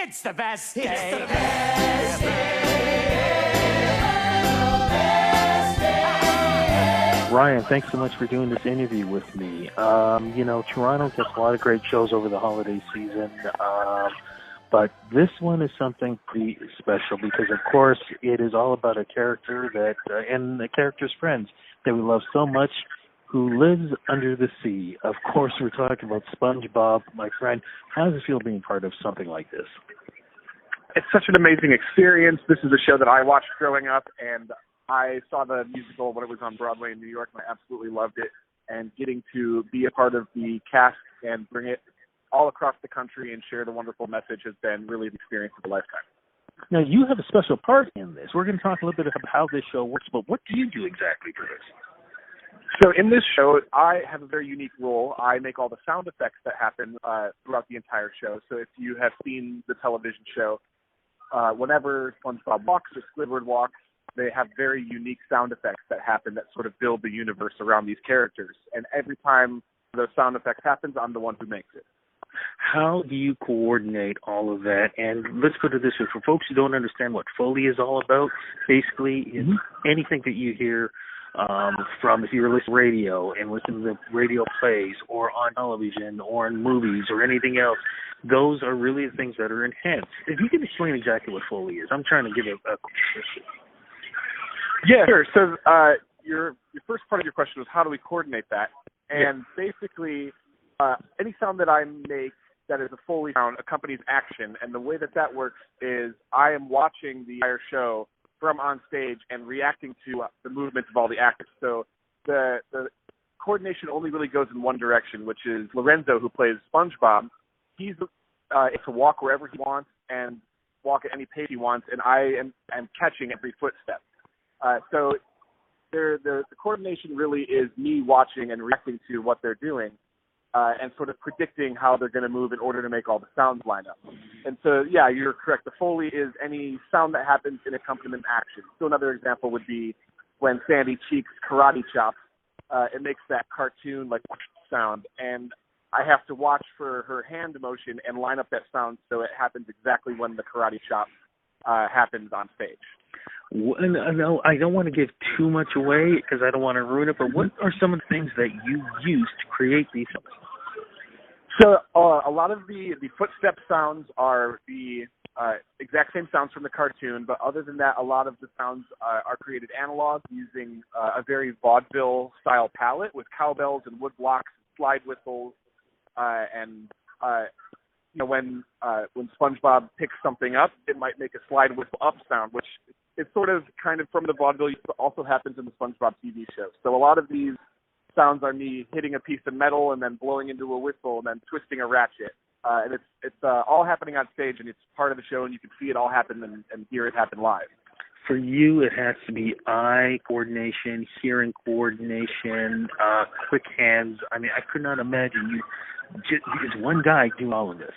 It's the best day. It's the best day. Ryan, thanks so much for doing this interview with me. Toronto gets a lot of great shows over the holiday season, but this one is something pretty special because, of course, it is all about a character and the character's friends that we love so much, who lives under the sea. Of course, we're talking about SpongeBob, my friend. How does it feel being part of something like this? It's such an amazing experience. This is a show that I watched growing up, and I saw the musical when it was on Broadway in New York, and I absolutely loved it. And getting to be a part of the cast and bring it all across the country and share the wonderful message has been really the experience of a lifetime. Now, you have a special part in this. We're going to talk a little bit about how this show works, but what do you do exactly for this? So in this show, I have a very unique role. I make all the sound effects that happen throughout the entire show. So if you have seen the television show, whenever SpongeBob walks or Squidward walks, they have very unique sound effects that happen that sort of build the universe around these characters. And every time those sound effects happens, I'm the one who makes it. How do you coordinate all of that? And let's put it this way, for folks who don't understand what Foley is all about, basically it's anything that you hear from, if you're listening to radio and listen to the radio plays or on television or in movies or anything else, those are really the things that are enhanced. If you can explain exactly what Foley is, I'm trying to give a Yeah, sure. So your first part of your question was how do we coordinate that? And basically, any sound that I make that is a Foley sound accompanies action. And the way that works is I am watching the entire show from on stage and reacting to the movements of all the actors. So the coordination only really goes in one direction, which is Lorenzo, who plays SpongeBob. He's to walk wherever he wants and walk at any pace he wants, and I am catching every footstep. So the coordination really is me watching and reacting to what they're doing and sort of predicting how they're going to move in order to make all the sounds line up. And so, yeah, you're correct. The Foley is any sound that happens in accompaniment action. So another example would be when Sandy Cheeks karate chops, it makes that cartoon like sound. And I have to watch for her hand motion and line up that sound so it happens exactly when the karate chop happens on stage. No, I don't want to give too much away because I don't want to ruin it, but what are some of the things that you use to create these sounds? So a lot of the footstep sounds are the exact same sounds from the cartoon, but other than that, a lot of the sounds are created analog using a very vaudeville-style palette with cowbells and wood blocks, slide whistles, and when SpongeBob picks something up, it might make a slide whistle up sound, which is sort of kind of from the vaudeville also happens in the SpongeBob TV show. So a lot of these sounds are me hitting a piece of metal and then blowing into a whistle and then twisting a ratchet. And it's all happening on stage, and it's part of the show, and you can see it all happen and hear it happen live. For you, it has to be eye coordination, hearing coordination, quick hands. I mean, I could not imagine you just one guy doing all of this.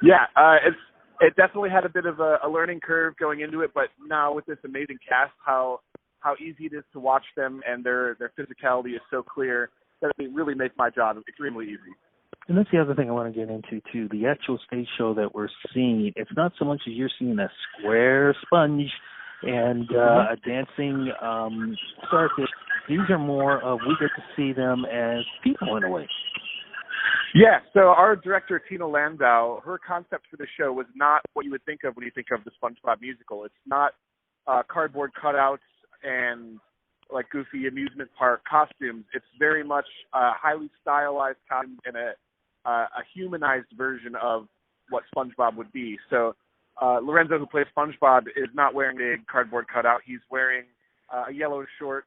Yeah, it definitely had a bit of a learning curve going into it, but now with this amazing cast, how easy it is to watch them, and their physicality is so clear that it really makes my job extremely easy. And that's the other thing I want to get into, too. The actual stage show that we're seeing, it's not so much as you're seeing a square sponge and a dancing starfish. These are more of, we get to see them as people in a way. Yeah, so our director, Tina Landau, her concept for the show was not what you would think of when you think of the SpongeBob musical. It's not cardboard cutouts and like goofy amusement park costumes. It's very much highly stylized costumes and a humanized version of what SpongeBob would be. So Lorenzo, who plays SpongeBob, is not wearing a cardboard cutout. He's wearing a yellow shirt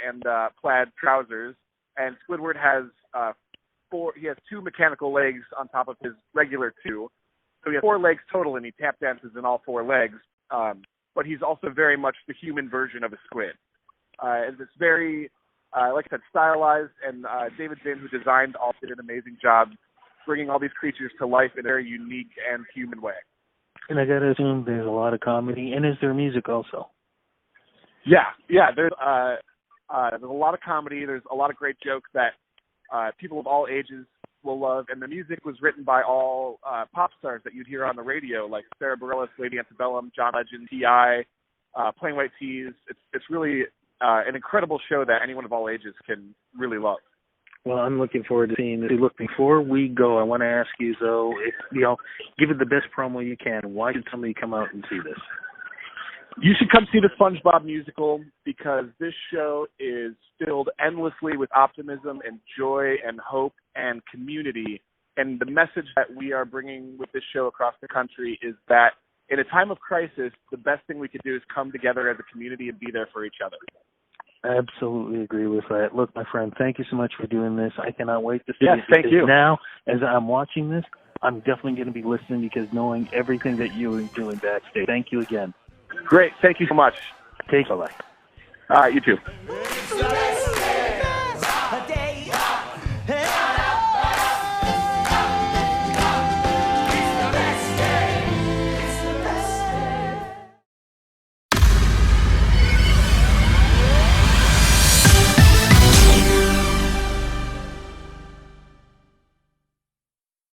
and plaid trousers. And Squidward has he has two mechanical legs on top of his regular two. So he has 4 legs total, and he tap dances in all 4 legs. But he's also very much the human version of a squid. And it's very, like I said, stylized. And David Zinn, who designed all, did an amazing job bringing all these creatures to life in a very unique and human way. And I got to assume there's a lot of comedy. And is there music also? Yeah. There's a lot of comedy. There's a lot of great jokes that people of all ages will love. And the music was written by all pop stars that you'd hear on the radio, like Sarah Bareilles, Lady Antebellum, John Legend, T.I., Plain White Tees. It's really an incredible show that anyone of all ages can really love. Well, I'm looking forward to seeing this. Look, before we go, I want to ask you, though, if, give it the best promo you can. Why should somebody come out and see this? You should come see the SpongeBob musical because this show is filled endlessly with optimism and joy and hope and community. And the message that we are bringing with this show across the country is that in a time of crisis, the best thing we could do is come together as a community and be there for each other. I absolutely agree with that. Look, my friend, thank you so much for doing this. I cannot wait to see it. Thank you. Now, as I'm watching this, I'm definitely going to be listening because knowing everything that you are doing backstage. Thank you again. Great. Thank you so much. Take care. All right, you too.